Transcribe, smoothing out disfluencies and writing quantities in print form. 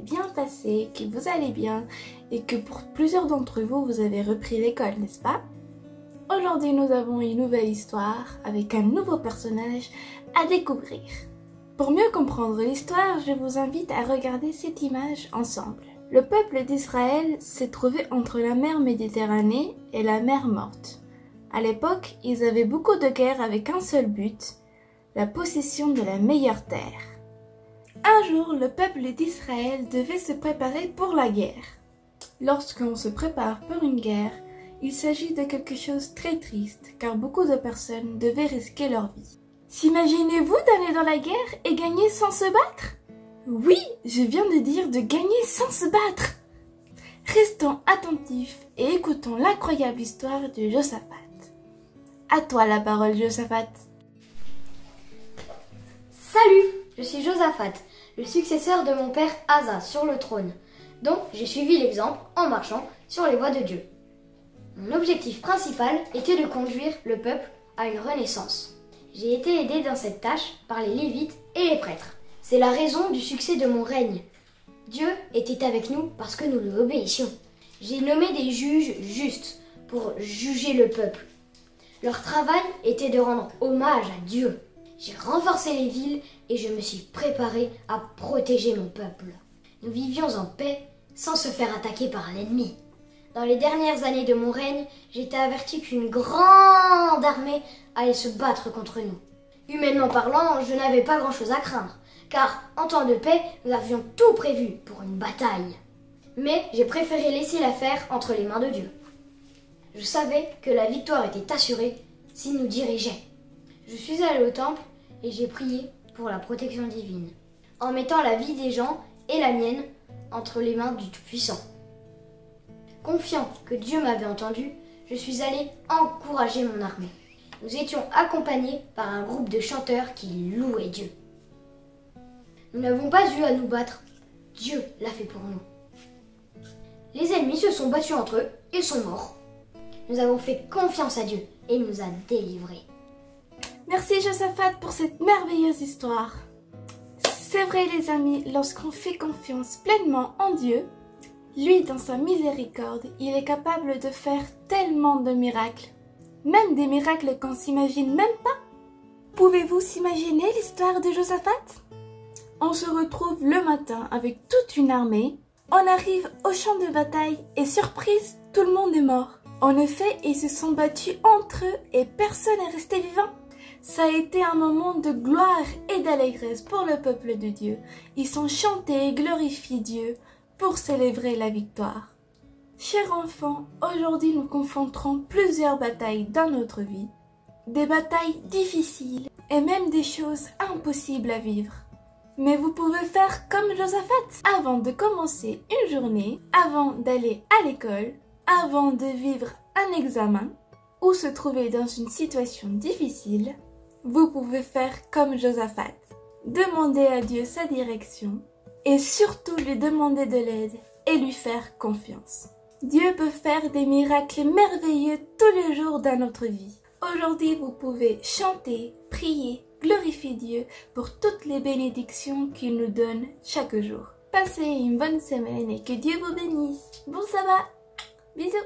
bien passé, que vous allez bien et que pour plusieurs d'entre vous, vous avez repris l'école, n'est-ce pas? Aujourd'hui, nous avons une nouvelle histoire avec un nouveau personnage à découvrir. Pour mieux comprendre l'histoire, je vous invite à regarder cette image ensemble. Le peuple d'Israël s'est trouvé entre la mer Méditerranée et la mer Morte. À l'époque, ils avaient beaucoup de guerres avec un seul but, la possession de la meilleure terre. Un jour, le peuple d'Israël devait se préparer pour la guerre. Lorsqu'on se prépare pour une guerre, il s'agit de quelque chose de très triste, car beaucoup de personnes devaient risquer leur vie. S'imaginez-vous d'aller dans la guerre et gagner sans se battre? Oui, je viens de dire de gagner sans se battre. Restons attentifs et écoutons l'incroyable histoire de Josaphat. À toi la parole, Josaphat. Salut, je suis Josaphat, le successeur de mon père Asa sur le trône. Donc j'ai suivi l'exemple en marchant sur les voies de Dieu. Mon objectif principal était de conduire le peuple à une renaissance. J'ai été aidé dans cette tâche par les Lévites et les prêtres. C'est la raison du succès de mon règne. Dieu était avec nous parce que nous lui obéissions. J'ai nommé des juges justes pour juger le peuple. Leur travail était de rendre hommage à Dieu. J'ai renforcé les villes et je me suis préparé à protéger mon peuple. Nous vivions en paix sans se faire attaquer par l'ennemi. Dans les dernières années de mon règne, j'ai été averti qu'une grande armée allait se battre contre nous. Humainement parlant, je n'avais pas grand-chose à craindre, car en temps de paix, nous avions tout prévu pour une bataille. Mais j'ai préféré laisser l'affaire entre les mains de Dieu. Je savais que la victoire était assurée s'il nous dirigeait. Je suis allée au temple et j'ai prié pour la protection divine, en mettant la vie des gens et la mienne entre les mains du Tout-Puissant. Confiant que Dieu m'avait entendu, je suis allée encourager mon armée. Nous étions accompagnés par un groupe de chanteurs qui louaient Dieu. Nous n'avons pas eu à nous battre, Dieu l'a fait pour nous. Les ennemis se sont battus entre eux et sont morts. Nous avons fait confiance à Dieu et il nous a délivrés. Merci Josaphat pour cette merveilleuse histoire. C'est vrai les amis, lorsqu'on fait confiance pleinement en Dieu, lui dans sa miséricorde, il est capable de faire tellement de miracles. Même des miracles qu'on s'imagine même pas. Pouvez-vous s'imaginer l'histoire de Josaphat? On se retrouve le matin avec toute une armée. On arrive au champ de bataille et surprise, tout le monde est mort. En effet, ils se sont battus entre eux et personne n'est resté vivant. Ça a été un moment de gloire et d'allégresse pour le peuple de Dieu. Ils ont chanté et glorifié Dieu pour célébrer la victoire. Chers enfants, aujourd'hui nous confronterons plusieurs batailles dans notre vie. Des batailles difficiles et même des choses impossibles à vivre. Mais vous pouvez faire comme Josaphat. Avant de commencer une journée, avant d'aller à l'école, avant de vivre un examen ou se trouver dans une situation difficile, vous pouvez faire comme Josaphat. Demander à Dieu sa direction et surtout lui demander de l'aide et lui faire confiance. Dieu peut faire des miracles merveilleux tous les jours dans notre vie. Aujourd'hui, vous pouvez chanter, prier, glorifier Dieu pour toutes les bénédictions qu'il nous donne chaque jour. Passez une bonne semaine et que Dieu vous bénisse. Bon sabbat. Bisous.